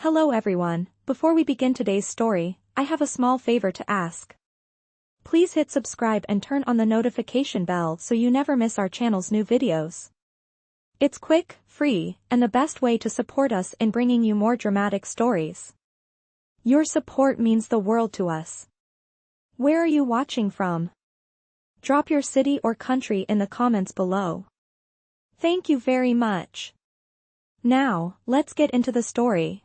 Hello everyone, before we begin today's story, I have a small favor to ask. Please hit subscribe and turn on the notification bell so you never miss our channel's new videos. It's quick, free, and the best way to support us in bringing you more dramatic stories. Your support means the world to us. Where are you watching from? Drop your city or country in the comments below. Thank you very much. Now, let's get into the story.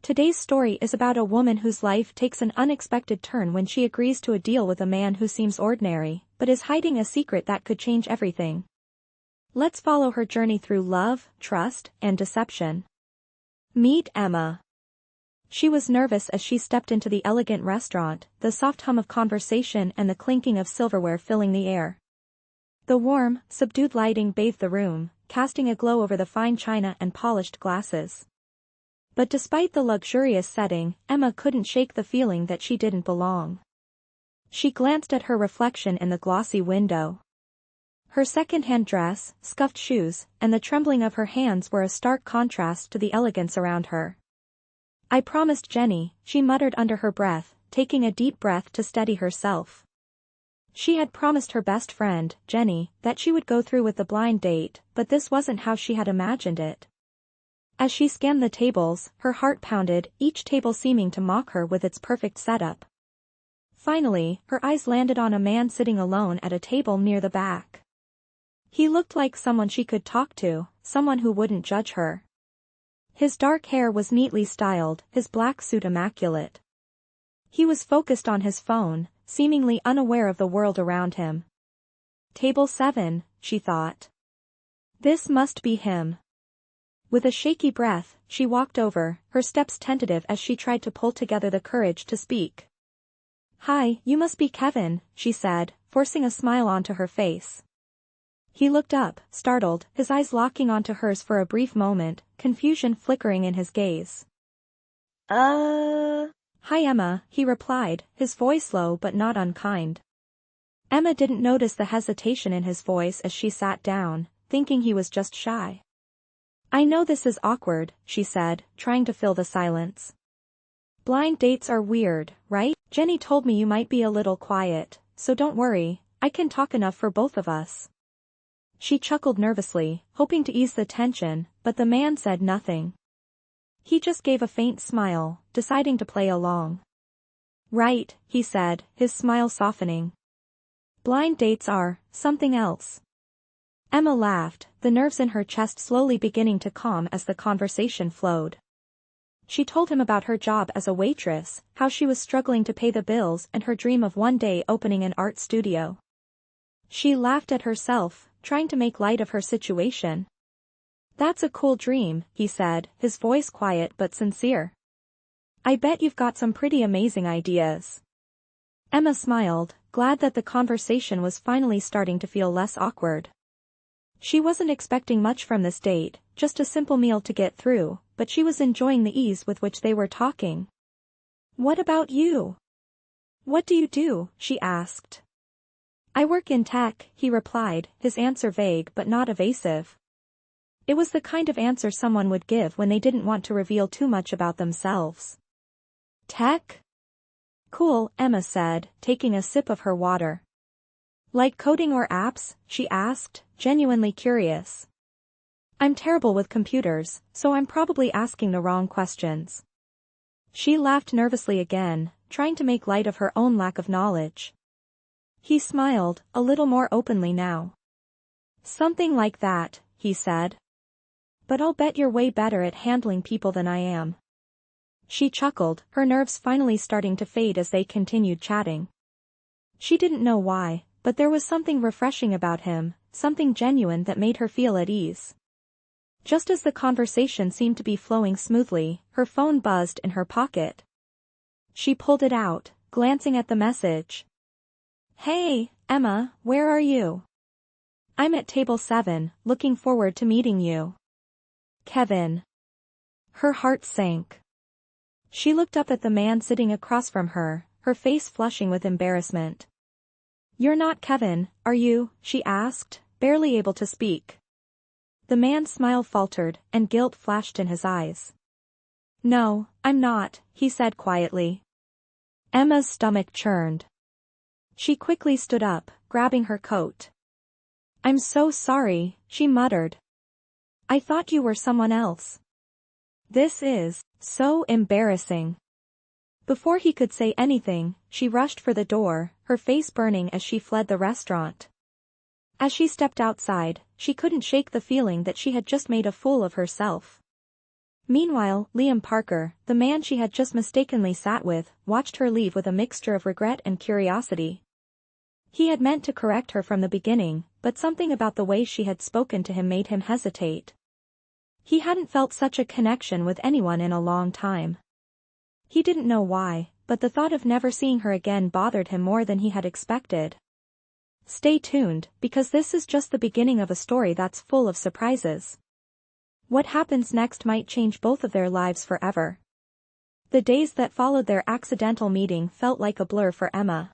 Today's story is about a woman whose life takes an unexpected turn when she agrees to a deal with a man who seems ordinary, but is hiding a secret that could change everything. Let's follow her journey through love, trust, and deception. Meet Emma. She was nervous as she stepped into the elegant restaurant, the soft hum of conversation and the clinking of silverware filling the air. The warm, subdued lighting bathed the room, casting a glow over the fine china and polished glasses. But despite the luxurious setting, Emma couldn't shake the feeling that she didn't belong. She glanced at her reflection in the glossy window. Her second-hand dress, scuffed shoes, and the trembling of her hands were a stark contrast to the elegance around her. "I promised Jenny," she muttered under her breath, taking a deep breath to steady herself. She had promised her best friend, Jenny, that she would go through with the blind date, but this wasn't how she had imagined it. As she scanned the tables, her heart pounded, each table seeming to mock her with its perfect setup. Finally, her eyes landed on a man sitting alone at a table near the back. He looked like someone she could talk to, someone who wouldn't judge her. His dark hair was neatly styled, his black suit immaculate. He was focused on his phone, seemingly unaware of the world around him. Table 7, she thought. This must be him. With a shaky breath, she walked over, her steps tentative as she tried to pull together the courage to speak. "Hi, you must be Kevin," she said, forcing a smile onto her face. He looked up, startled, his eyes locking onto hers for a brief moment, confusion flickering in his gaze. Hi Emma, he replied, his voice low but not unkind. Emma didn't notice the hesitation in his voice as she sat down, thinking he was just shy. "I know this is awkward," she said, trying to fill the silence. "Blind dates are weird, right? Jenny told me you might be a little quiet, so don't worry, I can talk enough for both of us." She chuckled nervously, hoping to ease the tension, but the man said nothing. He just gave a faint smile, deciding to play along. "Right," he said, his smile softening. "Blind dates are something else." Emma laughed, the nerves in her chest slowly beginning to calm as the conversation flowed. She told him about her job as a waitress, how she was struggling to pay the bills and her dream of one day opening an art studio. She laughed at herself, trying to make light of her situation. "That's a cool dream," he said, his voice quiet but sincere. "I bet you've got some pretty amazing ideas." Emma smiled, glad that the conversation was finally starting to feel less awkward. She wasn't expecting much from this date, just a simple meal to get through, but she was enjoying the ease with which they were talking. "What about you? What do you do?" she asked. "I work in tech," he replied, his answer vague but not evasive. It was the kind of answer someone would give when they didn't want to reveal too much about themselves. "Tech? Cool," Emma said, taking a sip of her water. "Like coding or apps?" she asked, genuinely curious. "I'm terrible with computers, so I'm probably asking the wrong questions." She laughed nervously again, trying to make light of her own lack of knowledge. He smiled, a little more openly now. "Something like that," he said. "But I'll bet you're way better at handling people than I am." She chuckled, her nerves finally starting to fade as they continued chatting. She didn't know why, but there was something refreshing about him, something genuine that made her feel at ease. Just as the conversation seemed to be flowing smoothly, her phone buzzed in her pocket. She pulled it out, glancing at the message. "Hey, Emma, where are you? I'm at table 7, looking forward to meeting you. Kevin." Her heart sank. She looked up at the man sitting across from her, her face flushing with embarrassment. "You're not Kevin, are you?" she asked, barely able to speak. The man's smile faltered, and guilt flashed in his eyes. No, I'm not, he said quietly. Emma's stomach churned. She quickly stood up, grabbing her coat. I'm so sorry, she muttered. I thought you were someone else. This is so embarrassing. Before he could say anything, she rushed for the door, her face burning as she fled the restaurant. As she stepped outside, she couldn't shake the feeling that she had just made a fool of herself. Meanwhile, Liam Parker, the man she had just mistakenly sat with, watched her leave with a mixture of regret and curiosity. He had meant to correct her from the beginning, but something about the way she had spoken to him made him hesitate. He hadn't felt such a connection with anyone in a long time. He didn't know why, but the thought of never seeing her again bothered him more than he had expected. Stay tuned, because this is just the beginning of a story that's full of surprises. What happens next might change both of their lives forever. The days that followed their accidental meeting felt like a blur for Emma.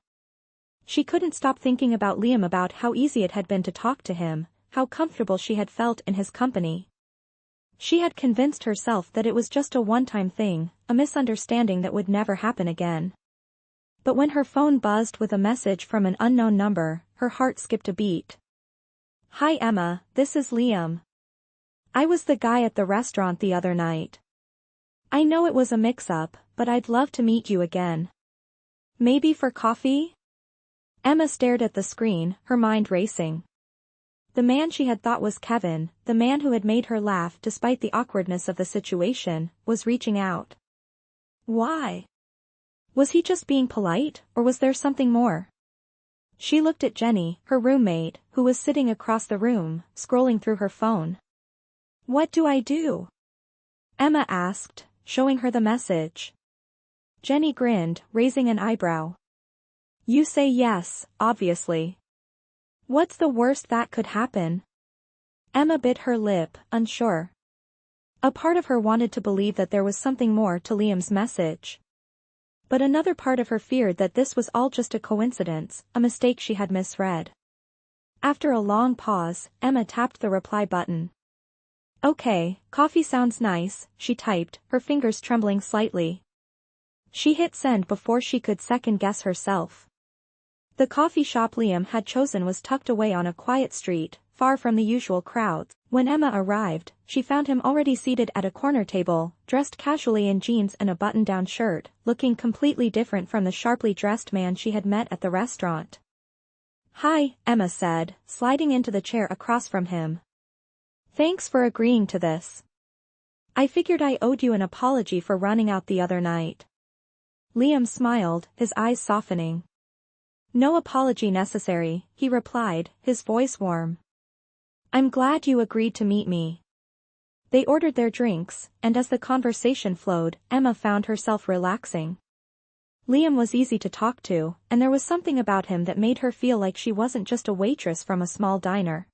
She couldn't stop thinking about Liam, about how easy it had been to talk to him, how comfortable she had felt in his company. She had convinced herself that it was just a one-time thing, a misunderstanding that would never happen again. But when her phone buzzed with a message from an unknown number, her heart skipped a beat. Hi Emma, this is Liam. I was the guy at the restaurant the other night. I know it was a mix-up, but I'd love to meet you again. Maybe for coffee? Emma stared at the screen, her mind racing. The man she had thought was Kevin, the man who had made her laugh despite the awkwardness of the situation, was reaching out. Why? Was he just being polite, or was there something more? She looked at Jenny, her roommate, who was sitting across the room, scrolling through her phone. What do I do? Emma asked, showing her the message. Jenny grinned, raising an eyebrow. You say yes, obviously. What's the worst that could happen? Emma bit her lip, unsure. A part of her wanted to believe that there was something more to Liam's message. But another part of her feared that this was all just a coincidence, a mistake she had misread. After a long pause, Emma tapped the reply button. Okay, coffee sounds nice, she typed, her fingers trembling slightly. She hit send before she could second-guess herself. The coffee shop Liam had chosen was tucked away on a quiet street, far from the usual crowds. When Emma arrived, she found him already seated at a corner table, dressed casually in jeans and a button-down shirt, looking completely different from the sharply dressed man she had met at the restaurant. Hi, Emma said, sliding into the chair across from him. Thanks for agreeing to this. I figured I owed you an apology for running out the other night. Liam smiled, his eyes softening. No apology necessary, he replied, his voice warm. I'm glad you agreed to meet me. They ordered their drinks, and as the conversation flowed, Emma found herself relaxing. Liam was easy to talk to, and there was something about him that made her feel like she wasn't just a waitress from a small diner.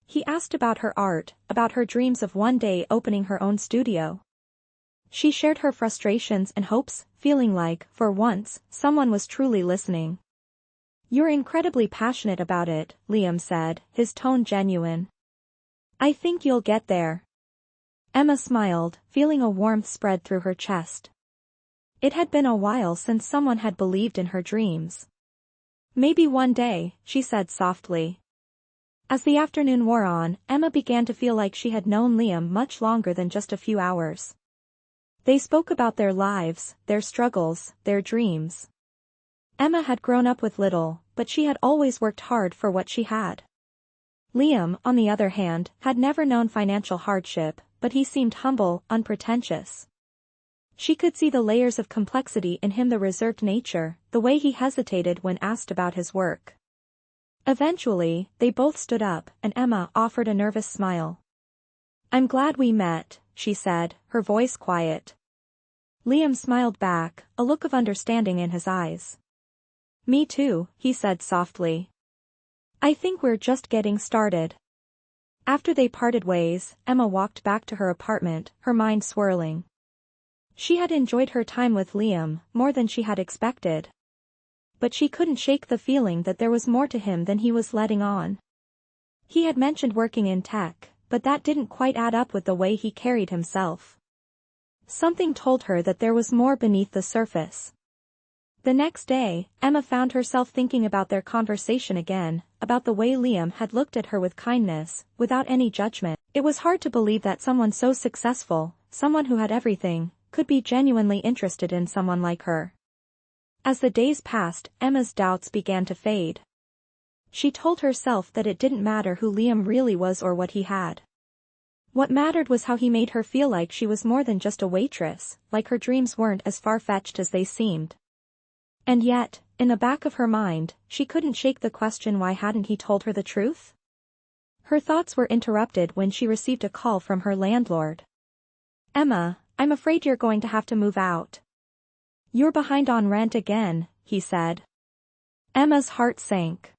He asked about her art, about her dreams of one day opening her own studio. She shared her frustrations and hopes, feeling like, for once, someone was truly listening. You're incredibly passionate about it, Liam said, his tone genuine. I think you'll get there. Emma smiled, feeling a warmth spread through her chest. It had been a while since someone had believed in her dreams. Maybe one day, she said softly. As the afternoon wore on, Emma began to feel like she had known Liam much longer than just a few hours. They spoke about their lives, their struggles, their dreams. Emma had grown up with little, but she had always worked hard for what she had. Liam, on the other hand, had never known financial hardship, but he seemed humble, unpretentious. She could see the layers of complexity in him, the reserved nature, the way he hesitated when asked about his work. Eventually, they both stood up, and Emma offered a nervous smile. I'm glad we met, she said, her voice quiet. Liam smiled back, a look of understanding in his eyes. Me too, he said softly. I think we're just getting started. After they parted ways, Emma walked back to her apartment, her mind swirling. She had enjoyed her time with Liam, more than she had expected. But she couldn't shake the feeling that there was more to him than he was letting on. He had mentioned working in tech, but that didn't quite add up with the way he carried himself. Something told her that there was more beneath the surface. The next day, Emma found herself thinking about their conversation again, about the way Liam had looked at her with kindness, without any judgment. It was hard to believe that someone so successful, someone who had everything, could be genuinely interested in someone like her. As the days passed, Emma's doubts began to fade. She told herself that it didn't matter who Liam really was or what he had. What mattered was how he made her feel like she was more than just a waitress, like her dreams weren't as far-fetched as they seemed. And yet, in the back of her mind, she couldn't shake the question, why hadn't he told her the truth? Her thoughts were interrupted when she received a call from her landlord. "Emma, I'm afraid you're going to have to move out. You're behind on rent again," he said. Emma's heart sank.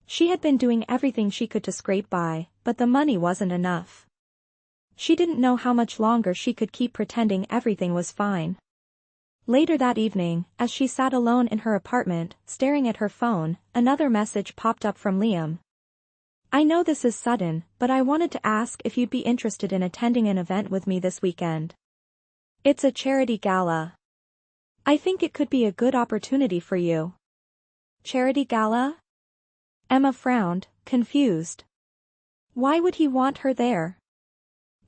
She had been doing everything she could to scrape by, but the money wasn't enough. She didn't know how much longer she could keep pretending everything was fine. Later that evening, as she sat alone in her apartment, staring at her phone, another message popped up from Liam. "I know this is sudden, but I wanted to ask if you'd be interested in attending an event with me this weekend. It's a charity gala. I think it could be a good opportunity for you." Charity gala? Emma frowned, confused. Why would he want her there?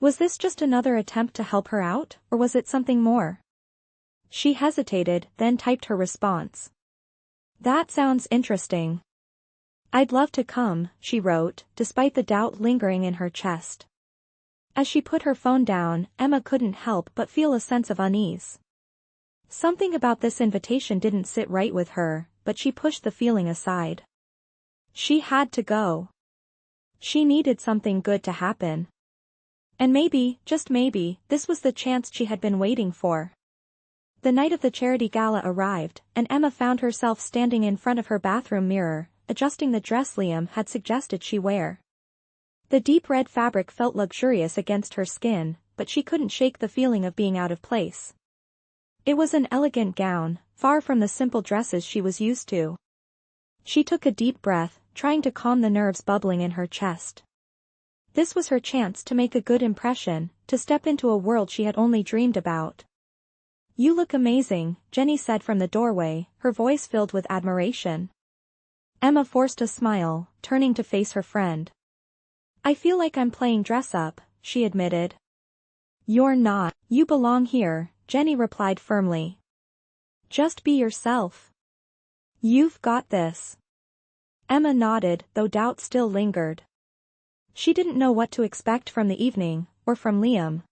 Was this just another attempt to help her out, or was it something more? She hesitated, then typed her response. "That sounds interesting. I'd love to come," she wrote, despite the doubt lingering in her chest. As she put her phone down, Emma couldn't help but feel a sense of unease. Something about this invitation didn't sit right with her, but she pushed the feeling aside. She had to go. She needed something good to happen. And maybe, just maybe, this was the chance she had been waiting for. The night of the charity gala arrived, and Emma found herself standing in front of her bathroom mirror, adjusting the dress Liam had suggested she wear. The deep red fabric felt luxurious against her skin, but she couldn't shake the feeling of being out of place. It was an elegant gown, far from the simple dresses she was used to. She took a deep breath, trying to calm the nerves bubbling in her chest. This was her chance to make a good impression, to step into a world she had only dreamed about. "You look amazing," Jenny said from the doorway, her voice filled with admiration. Emma forced a smile, turning to face her friend. "I feel like I'm playing dress-up," she admitted. "You're not. You belong here," Jenny replied firmly. "Just be yourself. You've got this." Emma nodded, though doubt still lingered. She didn't know what to expect from the evening, or from Liam.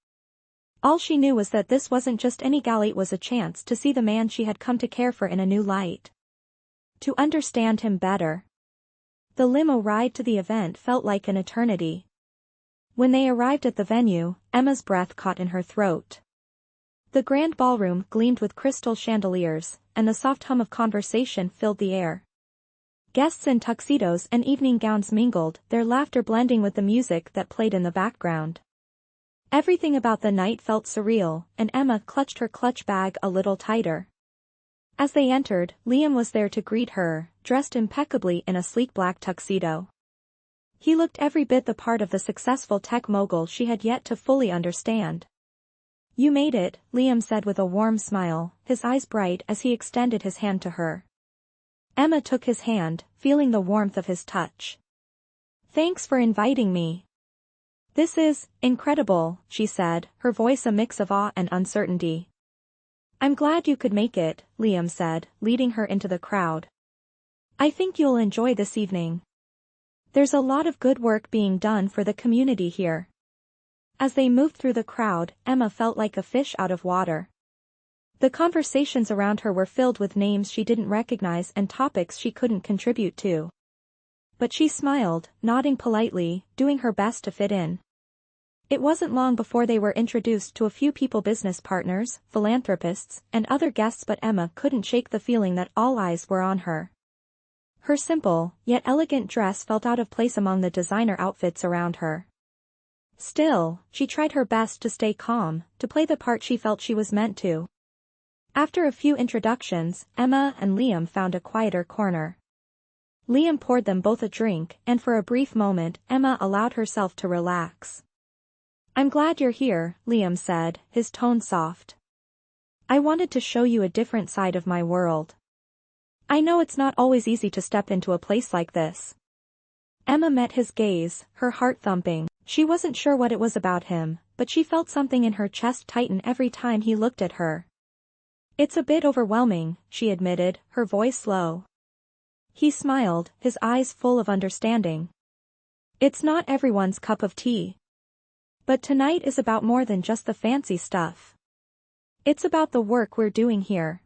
All she knew was that this wasn't just any gala, it was a chance to see the man she had come to care for in a new light. To understand him better. The limo ride to the event felt like an eternity. When they arrived at the venue, Emma's breath caught in her throat. The grand ballroom gleamed with crystal chandeliers, and the soft hum of conversation filled the air. Guests in tuxedos and evening gowns mingled, their laughter blending with the music that played in the background. Everything about the night felt surreal, and Emma clutched her clutch bag a little tighter. As they entered, Liam was there to greet her, dressed impeccably in a sleek black tuxedo. He looked every bit the part of the successful tech mogul she had yet to fully understand. "You made it," Liam said with a warm smile, his eyes bright as he extended his hand to her. Emma took his hand, feeling the warmth of his touch. "Thanks for inviting me. This is incredible," she said, her voice a mix of awe and uncertainty. "I'm glad you could make it," Liam said, leading her into the crowd. "I think you'll enjoy this evening. There's a lot of good work being done for the community here." As they moved through the crowd, Emma felt like a fish out of water. The conversations around her were filled with names she didn't recognize and topics she couldn't contribute to. But she smiled, nodding politely, doing her best to fit in. It wasn't long before they were introduced to a few people, business partners, philanthropists, and other guests, but Emma couldn't shake the feeling that all eyes were on her. Her simple, yet elegant dress felt out of place among the designer outfits around her. Still, she tried her best to stay calm, to play the part she felt she was meant to. After a few introductions, Emma and Liam found a quieter corner. Liam poured them both a drink, and for a brief moment, Emma allowed herself to relax. I'm glad you're here, Liam said, his tone soft. I wanted to show you a different side of my world. I know it's not always easy to step into a place like this. Emma met his gaze, her heart thumping. She wasn't sure what it was about him, but she felt something in her chest tighten every time he looked at her. It's a bit overwhelming, she admitted, her voice low. He smiled, his eyes full of understanding. It's not everyone's cup of tea. But tonight is about more than just the fancy stuff. It's about the work we're doing here.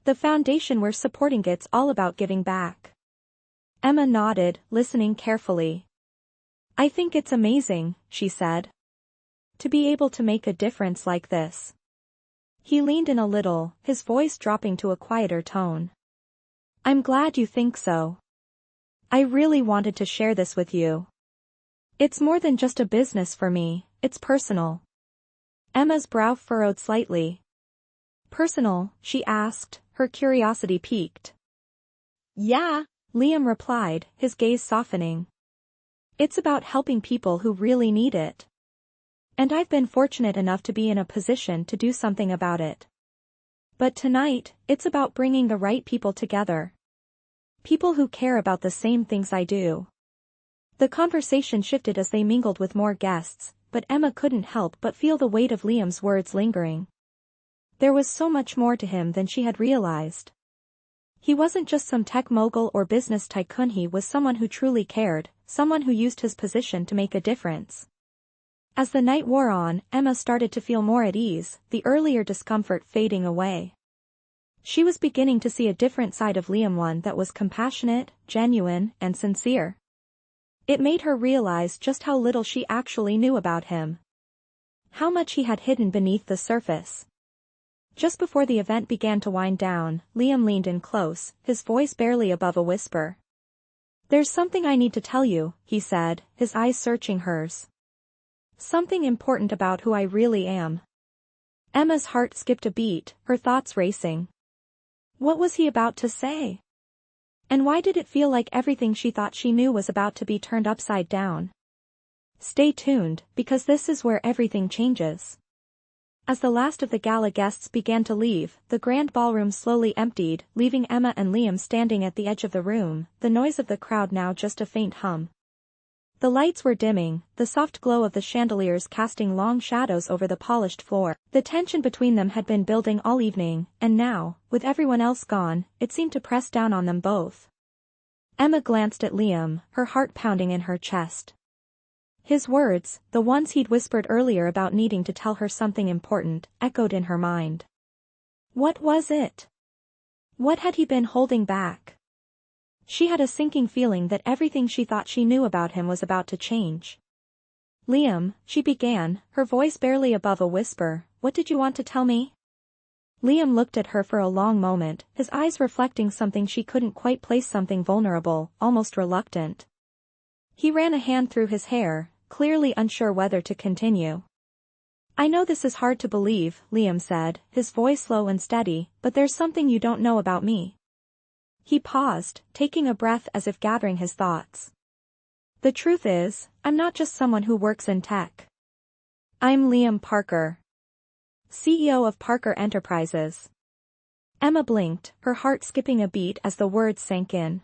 The foundation we're supporting. It's all about giving back. Emma nodded, listening carefully. I think it's amazing, she said. To be able to make a difference like this. He leaned in a little, his voice dropping to a quieter tone. I'm glad you think so. I really wanted to share this with you. It's more than just a business for me, it's personal. Emma's brow furrowed slightly. Personal, she asked, her curiosity piqued. Yeah, Liam replied, his gaze softening. It's about helping people who really need it. And I've been fortunate enough to be in a position to do something about it. But tonight, it's about bringing the right people together. People who care about the same things I do. The conversation shifted as they mingled with more guests, but Emma couldn't help but feel the weight of Liam's words lingering. There was so much more to him than she had realized. He wasn't just some tech mogul or business tycoon, he was someone who truly cared, someone who used his position to make a difference. As the night wore on, Emma started to feel more at ease, the earlier discomfort fading away. She was beginning to see a different side of Liam, one that was compassionate, genuine, and sincere. It made her realize just how little she actually knew about him. How much he had hidden beneath the surface. Just before the event began to wind down, Liam leaned in close, his voice barely above a whisper. There's something I need to tell you, he said, his eyes searching hers. Something important about who I really am. Emma's heart skipped a beat, her thoughts racing. What was he about to say? And why did it feel like everything she thought she knew was about to be turned upside down? Stay tuned, because this is where everything changes. As the last of the gala guests began to leave, the grand ballroom slowly emptied, leaving Emma and Liam standing at the edge of the room, the noise of the crowd now just a faint hum. The lights were dimming, the soft glow of the chandeliers casting long shadows over the polished floor. The tension between them had been building all evening, and now, with everyone else gone, it seemed to press down on them both. Emma glanced at Liam, her heart pounding in her chest. His words, the ones he'd whispered earlier about needing to tell her something important, echoed in her mind. What was it? What had he been holding back? She had a sinking feeling that everything she thought she knew about him was about to change. Liam, she began, her voice barely above a whisper, what did you want to tell me? Liam looked at her for a long moment, his eyes reflecting something she couldn't quite place, something vulnerable, almost reluctant. He ran a hand through his hair, clearly unsure whether to continue. I know this is hard to believe, Liam said, his voice low and steady, but there's something you don't know about me. He paused, taking a breath as if gathering his thoughts. The truth is, I'm not just someone who works in tech. I'm Liam Parker, CEO of Parker Enterprises. Emma blinked, her heart skipping a beat as the words sank in.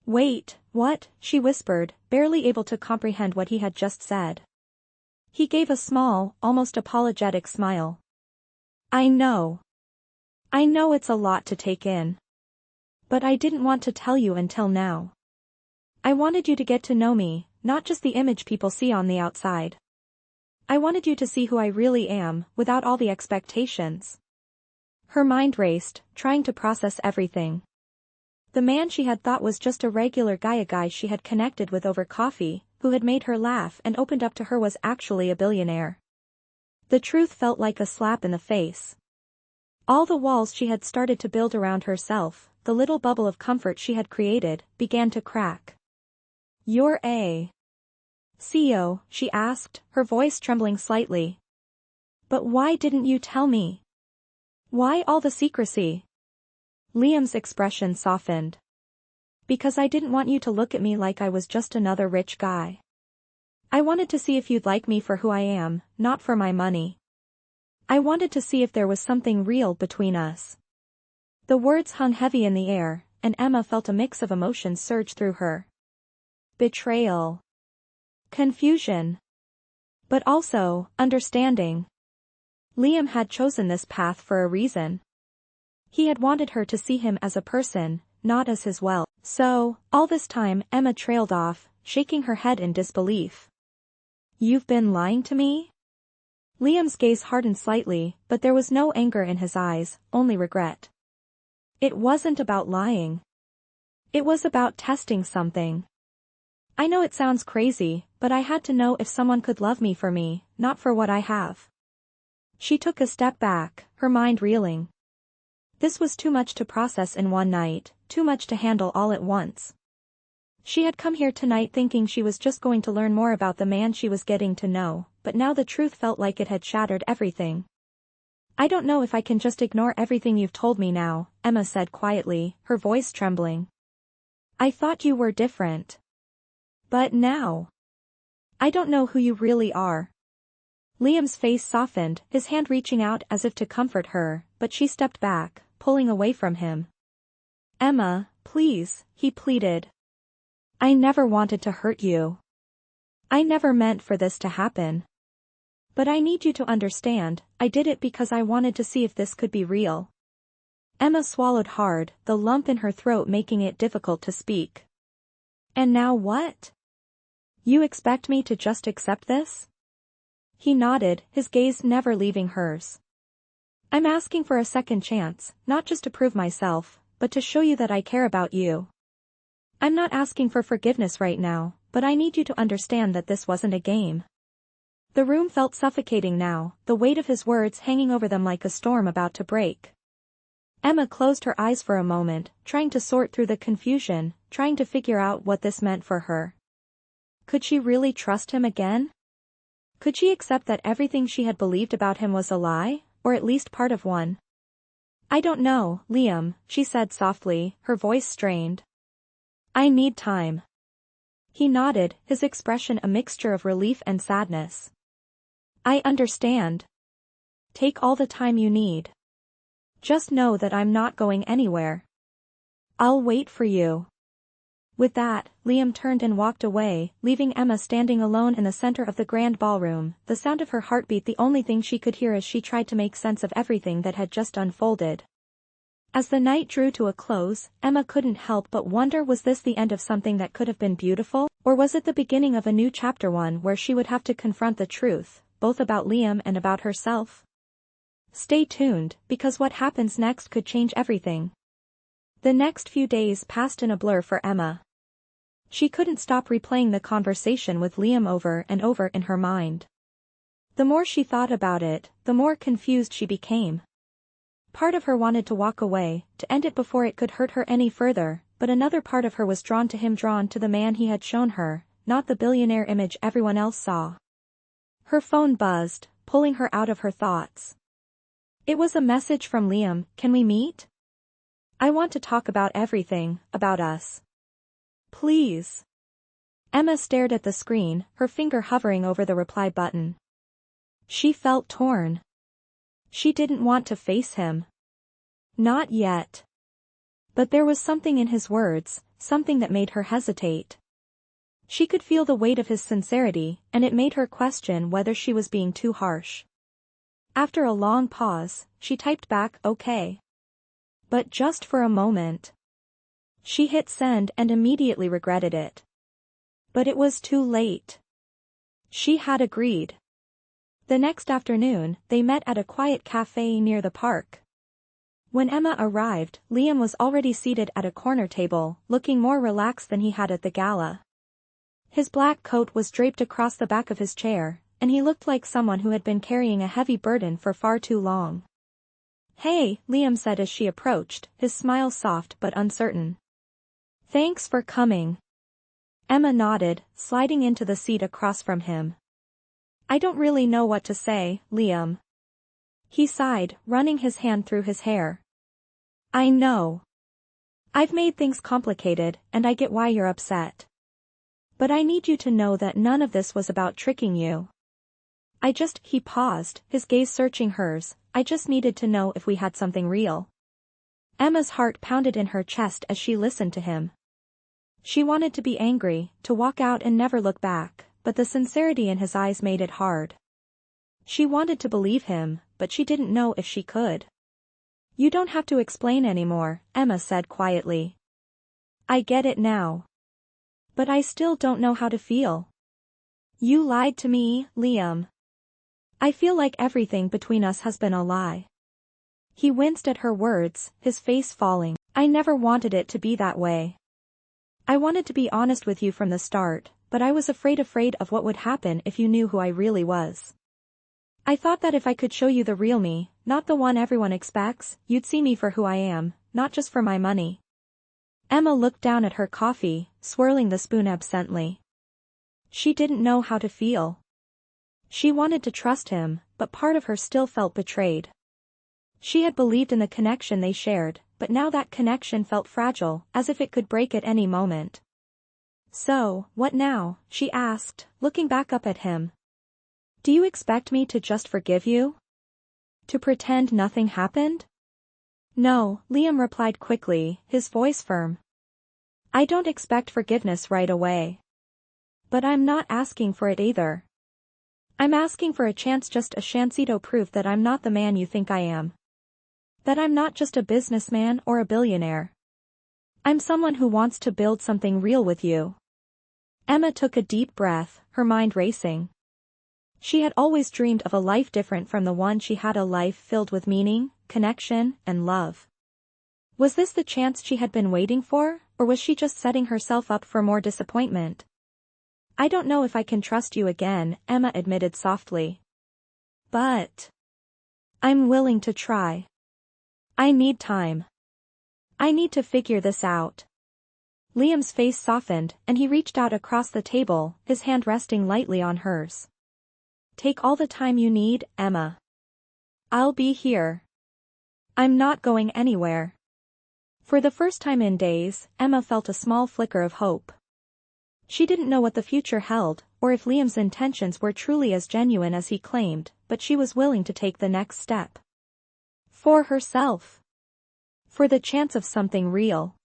Wait, what? She whispered, barely able to comprehend what he had just said. He gave a small, almost apologetic smile. I know. I know it's a lot to take in. But I didn't want to tell you until now. I wanted you to get to know me, not just the image people see on the outside. I wanted you to see who I really am, without all the expectations. Her mind raced, trying to process everything. The man she had thought was just a regular guy, a guy she had connected with over coffee, who had made her laugh and opened up to her, was actually a billionaire. The truth felt like a slap in the face. All the walls she had started to build around herself, the little bubble of comfort she had created, began to crack. You're a CEO, she asked, her voice trembling slightly. But why didn't you tell me? Why all the secrecy? Liam's expression softened. Because I didn't want you to look at me like I was just another rich guy. I wanted to see if you'd like me for who I am, not for my money. I wanted to see if there was something real between us. The words hung heavy in the air, and Emma felt a mix of emotions surge through her. Betrayal. Confusion. But also, understanding. Liam had chosen this path for a reason. He had wanted her to see him as a person, not as his wealth. So, all this time Emma trailed off, shaking her head in disbelief. You've been lying to me? Liam's gaze hardened slightly, but there was no anger in his eyes, only regret. It wasn't about lying. It was about testing something. I know it sounds crazy, but I had to know if someone could love me for me, not for what I have. She took a step back, her mind reeling. This was too much to process in one night, too much to handle all at once. She had come here tonight thinking she was just going to learn more about the man she was getting to know, but now the truth felt like it had shattered everything. I don't know if I can just ignore everything you've told me now, Emma said quietly, her voice trembling. I thought you were different. But now. I don't know who you really are. Liam's face softened, his hand reaching out as if to comfort her, but she stepped back, pulling away from him. Emma, please, he pleaded. I never wanted to hurt you. I never meant for this to happen. But I need you to understand, I did it because I wanted to see if this could be real. Emma swallowed hard, the lump in her throat making it difficult to speak. And now what? You expect me to just accept this? He nodded, his gaze never leaving hers. I'm asking for a second chance, not just to prove myself, but to show you that I care about you. I'm not asking for forgiveness right now, but I need you to understand that this wasn't a game. The room felt suffocating now, the weight of his words hanging over them like a storm about to break. Emma closed her eyes for a moment, trying to sort through the confusion, trying to figure out what this meant for her. Could she really trust him again? Could she accept that everything she had believed about him was a lie, or at least part of one? I don't know, Liam, she said softly, her voice strained. I need time. He nodded, his expression a mixture of relief and sadness. I understand. Take all the time you need. Just know that I'm not going anywhere. I'll wait for you. With that, Liam turned and walked away, leaving Emma standing alone in the center of the grand ballroom, the sound of her heartbeat the only thing she could hear as she tried to make sense of everything that had just unfolded. As the night drew to a close, Emma couldn't help but wonder, was this the end of something that could have been beautiful, or was it the beginning of a new chapter, one where she would have to confront the truth, both about Liam and about herself? Stay tuned, because what happens next could change everything. The next few days passed in a blur for Emma. She couldn't stop replaying the conversation with Liam over and over in her mind. The more she thought about it, the more confused she became. Part of her wanted to walk away, to end it before it could hurt her any further, but another part of her was drawn to him, drawn to the man he had shown her, not the billionaire image everyone else saw. Her phone buzzed, pulling her out of her thoughts. It was a message from Liam. Can we meet? I want to talk about everything, about us. Please. Emma stared at the screen, her finger hovering over the reply button. She felt torn. She didn't want to face him. Not yet. But there was something in his words, something that made her hesitate. She could feel the weight of his sincerity, and it made her question whether she was being too harsh. After a long pause, she typed back, okay. But just for a moment. She hit send and immediately regretted it. But it was too late. She had agreed. The next afternoon, they met at a quiet cafe near the park. When Emma arrived, Liam was already seated at a corner table, looking more relaxed than he had at the gala. His black coat was draped across the back of his chair, and he looked like someone who had been carrying a heavy burden for far too long. Hey, Liam said as she approached, his smile soft but uncertain. Thanks for coming. Emma nodded, sliding into the seat across from him. I don't really know what to say, Liam. He sighed, running his hand through his hair. I know. I've made things complicated, and I get why you're upset. But I need you to know that none of this was about tricking you. He paused, his gaze searching hers. I just needed to know if we had something real. Emma's heart pounded in her chest as she listened to him. She wanted to be angry, to walk out and never look back, but the sincerity in his eyes made it hard. She wanted to believe him, but she didn't know if she could. You don't have to explain anymore, Emma said quietly. I get it now. But I still don't know how to feel. You lied to me, Liam. I feel like everything between us has been a lie. He winced at her words, his face falling. I never wanted it to be that way. I wanted to be honest with you from the start, but I was afraid of what would happen if you knew who I really was. I thought that if I could show you the real me, not the one everyone expects, you'd see me for who I am, not just for my money. Emma looked down at her coffee, swirling the spoon absently. She didn't know how to feel. She wanted to trust him, but part of her still felt betrayed. She had believed in the connection they shared, but now that connection felt fragile, as if it could break at any moment. So, what now? She asked, looking back up at him. Do you expect me to just forgive you? To pretend nothing happened? No, Liam replied quickly, his voice firm. I don't expect forgiveness right away. But I'm not asking for it either. I'm asking for a chance, just a chancito proof that I'm not the man you think I am. That I'm not just a businessman or a billionaire. I'm someone who wants to build something real with you. Emma took a deep breath, her mind racing. She had always dreamed of a life different from the one she had, a life filled with meaning, connection, and love. Was this the chance she had been waiting for, or was she just setting herself up for more disappointment? I don't know if I can trust you again, Emma admitted softly. But I'm willing to try. I need time. I need to figure this out. Liam's face softened, and he reached out across the table, his hand resting lightly on hers. Take all the time you need, Emma. I'll be here. I'm not going anywhere. For the first time in days, Emma felt a small flicker of hope. She didn't know what the future held, or if Liam's intentions were truly as genuine as he claimed, but she was willing to take the next step. For herself. For the chance of something real.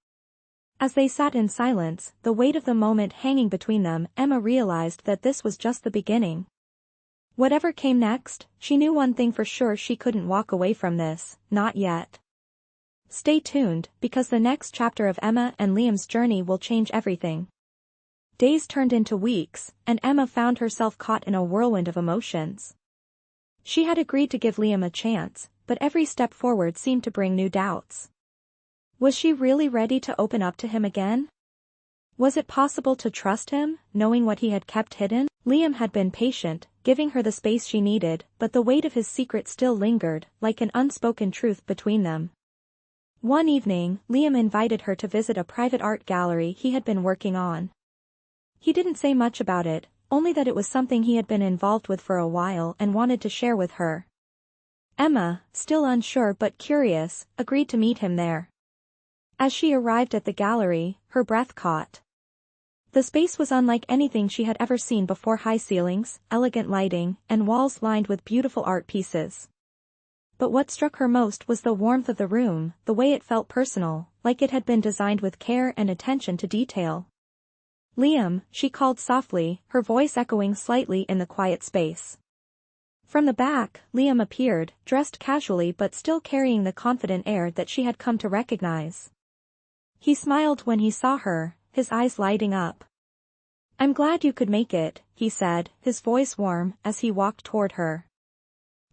As they sat in silence, the weight of the moment hanging between them, Emma realized that this was just the beginning. Whatever came next, she knew one thing for sure: she couldn't walk away from this, not yet. Stay tuned, because the next chapter of Emma and Liam's journey will change everything. Days turned into weeks, and Emma found herself caught in a whirlwind of emotions. She had agreed to give Liam a chance, but every step forward seemed to bring new doubts. Was she really ready to open up to him again? Was it possible to trust him, knowing what he had kept hidden? Liam had been patient, giving her the space she needed, but the weight of his secret still lingered, like an unspoken truth between them. One evening, Liam invited her to visit a private art gallery he had been working on. He didn't say much about it, only that it was something he had been involved with for a while and wanted to share with her. Emma, still unsure but curious, agreed to meet him there. As she arrived at the gallery, her breath caught. The space was unlike anything she had ever seen before: high ceilings, elegant lighting, and walls lined with beautiful art pieces. But what struck her most was the warmth of the room, the way it felt personal, like it had been designed with care and attention to detail. Liam, she called softly, her voice echoing slightly in the quiet space. From the back, Liam appeared, dressed casually but still carrying the confident air that she had come to recognize. He smiled when he saw her, his eyes lighting up. I'm glad you could make it, he said, his voice warm, as he walked toward her.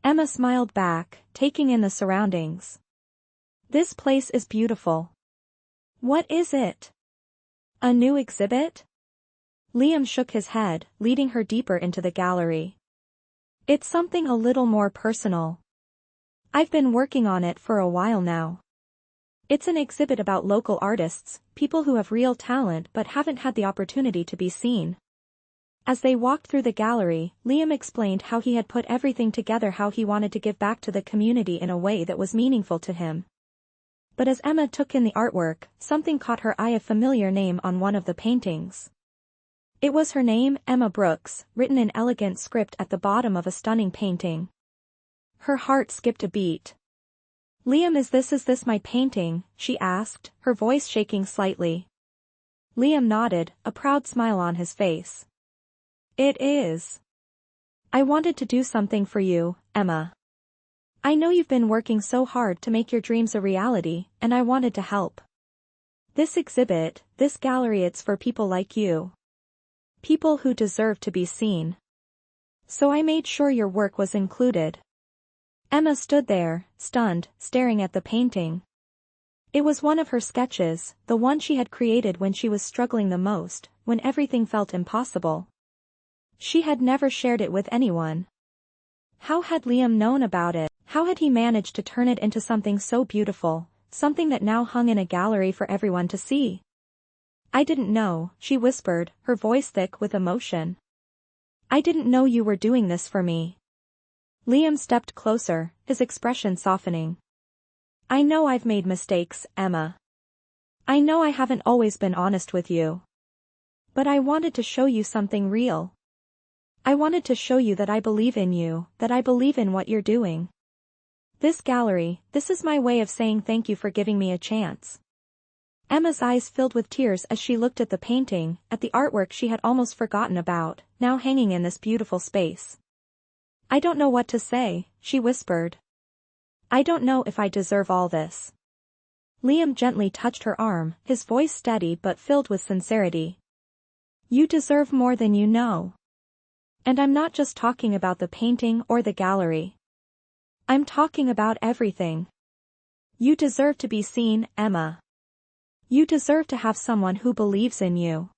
Emma smiled back, taking in the surroundings. This place is beautiful. What is it? A new exhibit? Liam shook his head, leading her deeper into the gallery. It's something a little more personal. I've been working on it for a while now. It's an exhibit about local artists, people who have real talent but haven't had the opportunity to be seen. As they walked through the gallery, Liam explained how he had put everything together, how he wanted to give back to the community in a way that was meaningful to him. But as Emma took in the artwork, something caught her eye: a familiar name on one of the paintings. It was her name, Emma Brooks, written in elegant script at the bottom of a stunning painting. Her heart skipped a beat. "Liam, is this my painting?" she asked, her voice shaking slightly. Liam nodded, a proud smile on his face. "It is. I wanted to do something for you, Emma. I know you've been working so hard to make your dreams a reality, and I wanted to help. This exhibit, this gallery, it's for people like you. People who deserve to be seen. So I made sure your work was included." Emma stood there, stunned, staring at the painting. It was one of her sketches, the one she had created when she was struggling the most, when everything felt impossible. She had never shared it with anyone. How had Liam known about it? How had he managed to turn it into something so beautiful, something that now hung in a gallery for everyone to see? "I didn't know," she whispered, her voice thick with emotion. "I didn't know you were doing this for me." Liam stepped closer, his expression softening. "I know I've made mistakes, Emma. I know I haven't always been honest with you. But I wanted to show you something real. I wanted to show you that I believe in you, that I believe in what you're doing. This gallery, this is my way of saying thank you for giving me a chance." Emma's eyes filled with tears as she looked at the painting, at the artwork she had almost forgotten about, now hanging in this beautiful space. "I don't know what to say," she whispered. "I don't know if I deserve all this." Liam gently touched her arm, his voice steady but filled with sincerity. "You deserve more than you know. And I'm not just talking about the painting or the gallery. I'm talking about everything. You deserve to be seen, Emma. You deserve to have someone who believes in you."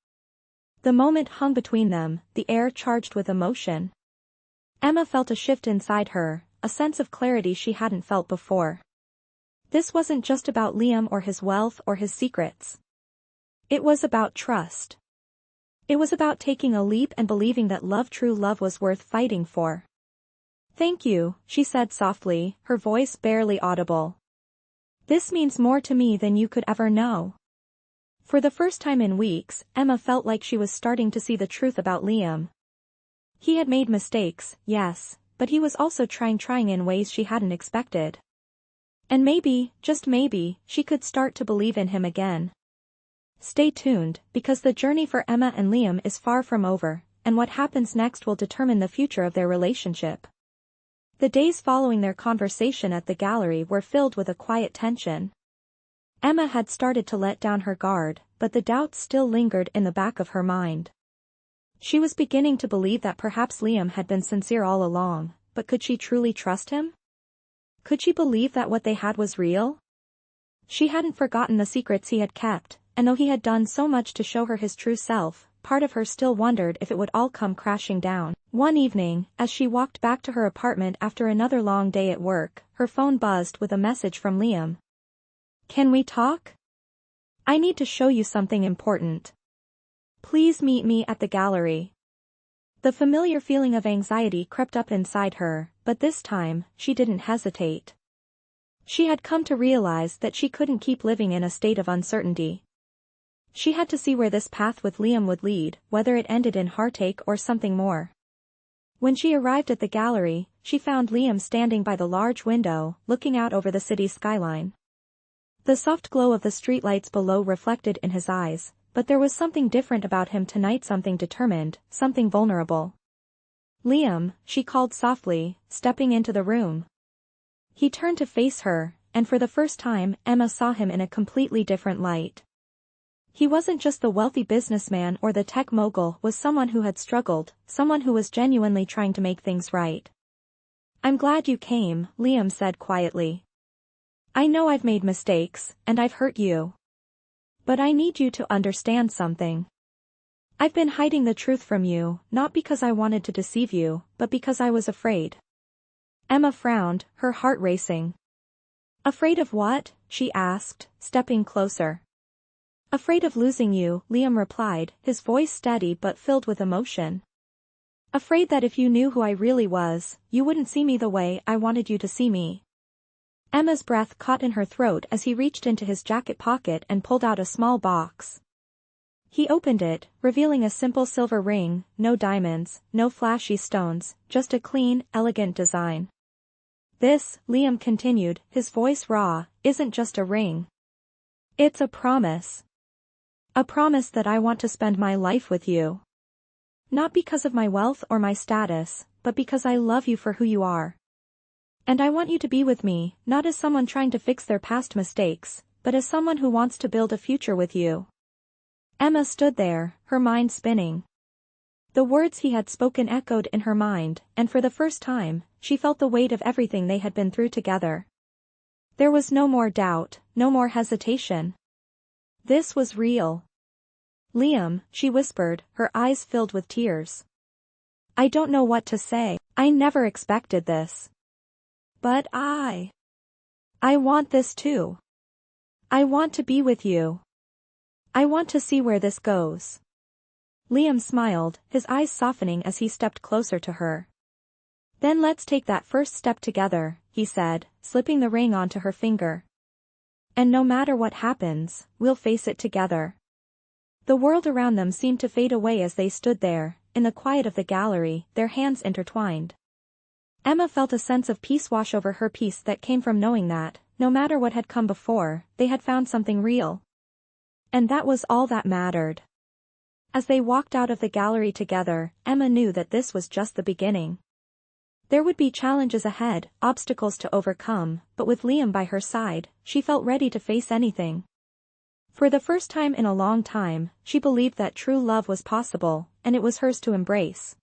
The moment hung between them, the air charged with emotion. Emma felt a shift inside her, a sense of clarity she hadn't felt before. This wasn't just about Liam or his wealth or his secrets. It was about trust. It was about taking a leap and believing that true love was worth fighting for. "Thank you," she said softly, her voice barely audible. "This means more to me than you could ever know." For the first time in weeks, Emma felt like she was starting to see the truth about Liam. He had made mistakes, yes, but he was also trying in ways she hadn't expected. And maybe, just maybe, she could start to believe in him again. Stay tuned, because the journey for Emma and Liam is far from over, and what happens next will determine the future of their relationship. The days following their conversation at the gallery were filled with a quiet tension. Emma had started to let down her guard, but the doubts still lingered in the back of her mind. She was beginning to believe that perhaps Liam had been sincere all along, but could she truly trust him? Could she believe that what they had was real? She hadn't forgotten the secrets he had kept, and though he had done so much to show her his true self, part of her still wondered if it would all come crashing down. One evening, as she walked back to her apartment after another long day at work, her phone buzzed with a message from Liam. "Can we talk? I need to show you something important. Please meet me at the gallery." The familiar feeling of anxiety crept up inside her, but this time, she didn't hesitate. She had come to realize that she couldn't keep living in a state of uncertainty. She had to see where this path with Liam would lead, whether it ended in heartache or something more. When she arrived at the gallery, she found Liam standing by the large window, looking out over the city's skyline. The soft glow of the streetlights below reflected in his eyes, but there was something different about him tonight, something determined, something vulnerable. "Liam," she called softly, stepping into the room. He turned to face her, and for the first time, Emma saw him in a completely different light. He wasn't just the wealthy businessman or the tech mogul, was someone who had struggled, someone who was genuinely trying to make things right. "I'm glad you came," Liam said quietly. "I know I've made mistakes, and I've hurt you. But I need you to understand something. I've been hiding the truth from you, not because I wanted to deceive you, but because I was afraid." Emma frowned, her heart racing. "Afraid of what?" she asked, stepping closer. "Afraid of losing you," Liam replied, his voice steady but filled with emotion. "Afraid that if you knew who I really was, you wouldn't see me the way I wanted you to see me." Emma's breath caught in her throat as he reached into his jacket pocket and pulled out a small box. He opened it, revealing a simple silver ring, no diamonds, no flashy stones, just a clean, elegant design. This, Liam continued, his voice raw, isn't just a ring. It's a promise. A promise that I want to spend my life with you. Not because of my wealth or my status, but because I love you for who you are. And I want you to be with me, not as someone trying to fix their past mistakes, but as someone who wants to build a future with you. Emma stood there, her mind spinning. The words he had spoken echoed in her mind, and for the first time, she felt the weight of everything they had been through together. There was no more doubt, no more hesitation. This was real. Liam, she whispered, her eyes filled with tears. I don't know what to say. I never expected this. But I want this too. I want to be with you. I want to see where this goes. Liam smiled, his eyes softening as he stepped closer to her. Then let's take that first step together, he said, slipping the ring onto her finger. And no matter what happens, we'll face it together. The world around them seemed to fade away as they stood there, in the quiet of the gallery, their hands intertwined. Emma felt a sense of peace wash over her, peace that came from knowing that, no matter what had come before, they had found something real. And that was all that mattered. As they walked out of the gallery together, Emma knew that this was just the beginning. There would be challenges ahead, obstacles to overcome, but with Liam by her side, she felt ready to face anything. For the first time in a long time, she believed that true love was possible, and it was hers to embrace.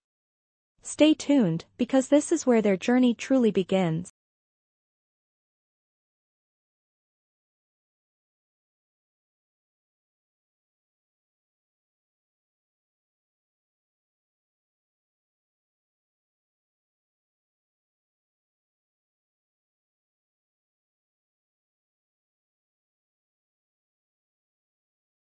Stay tuned, because this is where their journey truly begins.